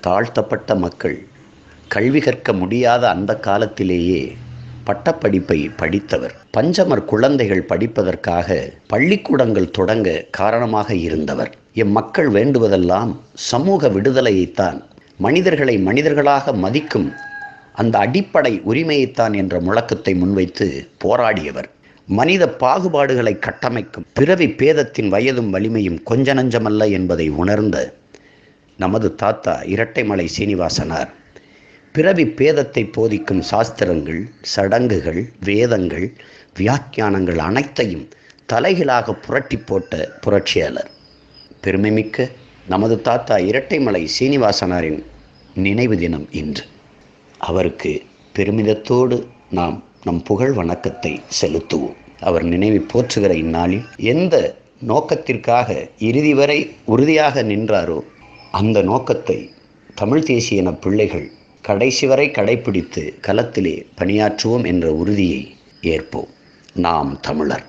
தாழ்த்தப்பட்ட மக்கள் கல்வி கற்க முடியாத அந்த காலத்திலேயே பட்டப்படிப்பை படித்தவர். பஞ்சமர் குழந்தைகள் படிப்பதற்காக பள்ளிக்கூடங்கள் தொடங்க காரணமாக இருந்தவர். மக்கள் வேண்டுவதெல்லாம் சமூக விடுதலையைத்தான், மனிதர்களை மனிதர்களாக மதிக்கும் அந்த அடிப்படை உரிமையைத்தான் என்ற முழக்கத்தை முன்வைத்து போராடியவர். மனித பாகுபாடுகளை கட்டமைக்கும் பிறவி பேதத்தின் வயதும் வலிமையும் கொஞ்ச நஞ்சமல்ல என்பதை உணர்ந்த நமது தாத்தா இரட்டைமலை சீனிவாசனார் பிறவி பேதத்தை போதிக்கும் சாஸ்திரங்கள், சடங்குகள், வேதங்கள், வியாக்கியானங்கள் அனைத்தையும் தலைகீழாக புரட்டி போட்ட புரட்சியாளர். பெருமைமிக்க நமது தாத்தா இரட்டைமலை சீனிவாசனாரின் நினைவு தினம் இன்று. அவருக்கு பெருமிதத்தோடு நாம் நம் புகழ் வணக்கத்தை செலுத்துவோம். அவர் நினைவை போற்றுகிற இந்நாளில் எந்த நோக்கத்திற்காக இறுதி வரை உறுதியாக நின்றாரோ அந்த நோக்கத்தை தமிழ் தேசிய இன பிள்ளைகள் கடைசி வரை கடைபிடித்து களத்திலே பணியாற்றுவோம் என்ற உறுதியை ஏற்போம். நாம் தமிழர்.